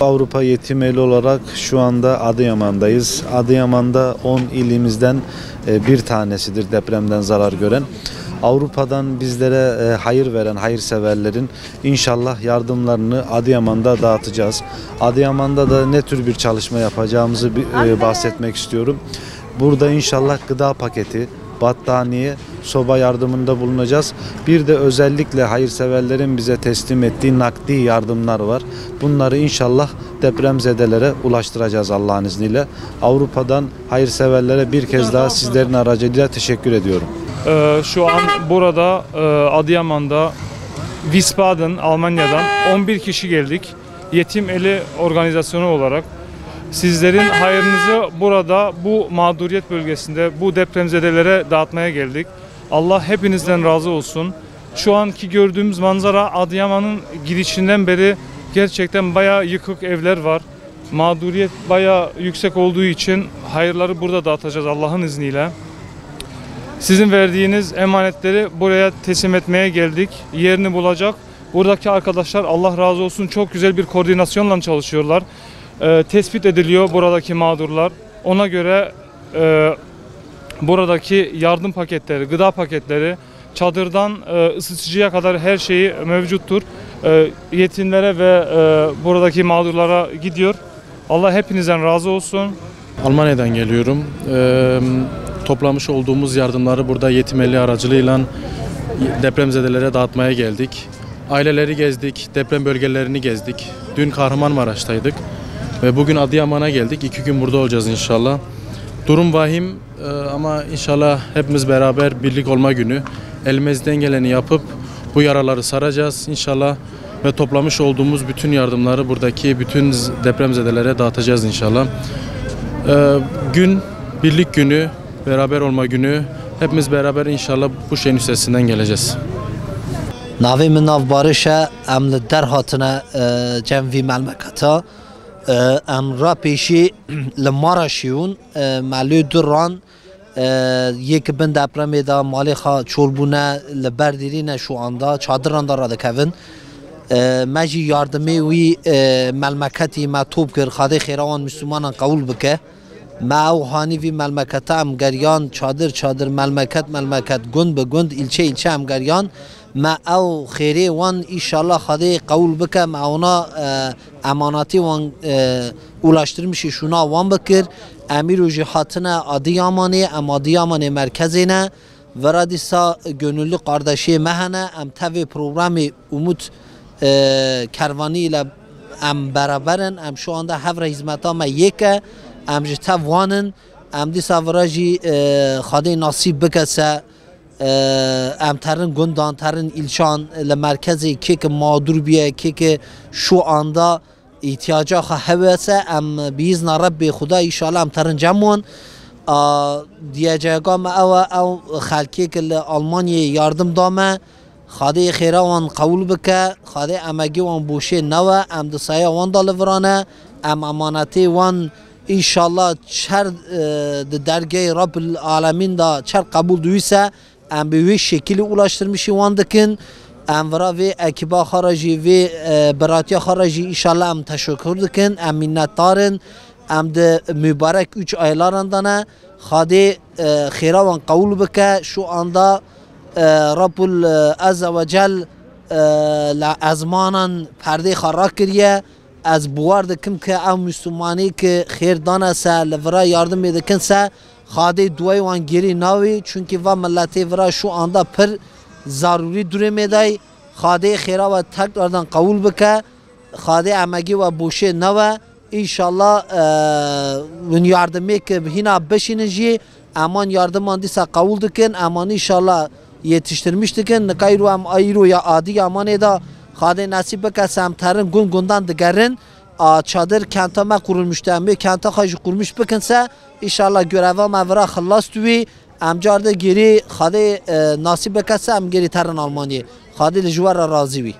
Avrupa Yetim Eli olarak şu anda Adıyaman'dayız. Adıyaman'da 10 ilimizden bir tanesidir depremden zarar gören. Avrupa'dan bizlere hayır veren hayırseverlerin inşallah yardımlarını Adıyaman'da dağıtacağız. Adıyaman'da da ne tür bir çalışma yapacağımızı bahsetmek istiyorum. Burada inşallah gıda paketi, battaniye, soba yardımında bulunacağız. Bir de özellikle hayırseverlerin bize teslim ettiği nakdi yardımlar var. Bunları inşallah depremzedelere ulaştıracağız Allah'ın izniyle. Avrupa'dan hayırseverlere bir kez daha sizlerin aracılığıyla teşekkür ediyorum. Şu an burada Adıyaman'da Wiesbaden, Almanya'dan 11 kişi geldik. Yetim Eli organizasyonu olarak. Sizlerin hayrınızı burada bu mağduriyet bölgesinde bu depremzedelere dağıtmaya geldik. Allah hepinizden razı olsun. Şu anki gördüğümüz manzara Adıyaman'ın girişinden beri gerçekten bayağı yıkık evler var. Mağduriyet bayağı yüksek olduğu için hayırları burada dağıtacağız Allah'ın izniyle. Sizin verdiğiniz emanetleri buraya teslim etmeye geldik. Yerini bulacak. Buradaki arkadaşlar Allah razı olsun çok güzel bir koordinasyonla çalışıyorlar. Tespit ediliyor buradaki mağdurlar. Ona göre buradaki yardım paketleri, gıda paketleri, çadırdan ısıtıcıya kadar her şeyi mevcuttur. Yetimlere ve buradaki mağdurlara gidiyor. Allah hepinizden razı olsun. Almanya'dan geliyorum. Toplamış olduğumuz yardımları burada Yetim Eli aracılığıyla depremzedelere dağıtmaya geldik. Aileleri gezdik, deprem bölgelerini gezdik. Dün Kahramanmaraş'taydık ve bugün Adıyaman'a geldik. 2 gün burada olacağız inşallah. Durum vahim ama inşallah hepimiz beraber birlik olma günü. Elimizden geleni yapıp bu yaraları saracağız inşallah ve toplamış olduğumuz bütün yardımları buradaki bütün depremzedelere dağıtacağız inşallah. Gün birlik günü, beraber olma günü. Hepimiz beraber inşallah bu şeyin üstesinden geleceğiz. Navê min nav Barış e, em li derhatine cem vî melmeketa. Em ra pêşî li Maraşê hûn melû du ran yek bin depremê da malê xwe çolbûne li ber dîrîne şu anda çadiran da radikevin. Me jî yardimê wî melmeketî me top kir Xwedê xêra wan Müslümanan qebûl bike. Me ew hanî vî melmeketa em geriyan çadir çadir melmeket gund bi gund ilçe ilçe em geriyan. Me ew xêrê wan inşallah Xwedê qebûl bike me ona emanatî wan ulaştırmışî şuna wan bikir. Emîr jî hatine Adıyamanê em Adıyamanê merkezê ne. Vera dîsa gönüllü kardeşê me hene em tevê programê Umut kervanî ile em beraberin em şu anda hevre hizmeta me yek e em ji tev wanin em dîsa vera jî Xwedê nasîb bike se em terin gundan terin ilçan li merkezê kêke mağdur biye kêke şu anda ihtiyaca hevese em biizna Rabbê Xuda inşallah em terin cem wan diyeceğim me ew xelkêk li Almanyayê yardım da me Xwedê xêra wan qebûl bike Xwedê emegî wan boşê newe em di saya wan da li viran e em emanetê wan inşallah çer di dergehê Rabbil Alemin da çer qebûl duyse em bi wê şekilî ulaştırmışî wan dikin em vira vê ekiba xwe jî vê biratiya xwe jî inşallah em teşekkür dikin em minnetdarin em di mübarek 3 aylaran da ne Xwedê xêra wan qebûl bike şu anda Rabbul Azze ve Cel li ezmanan perdê xwe rakiriye ez buwar dikim ki ew Müslümanî ki xêr dane se li vira yardımê dikin se Xwedê duayê wan gerî nawî çünkü va milletê vira şu anda pir zarûrî durêmê day Xwedê xêra we tekrardan qebûl bike Xwedê emegî we boşê newe inşallah min yardımê ki hîna bişînin jî eman yardıman dîsa qebûl dikin eman inşallah yetiştirmiş dikin nikayro em ayroya Adıyamanê da Xwedê nasîb bike se em terin gund gundan digerin çadır kenta me kurulmuştu em bê kenta xwe jî kurmuş bikin se inşallah göreva me vira xilas dûî ام جارده گیری خاده نصیب کسه ام گیری ترن آلمانیه خاده لجوار راضی وی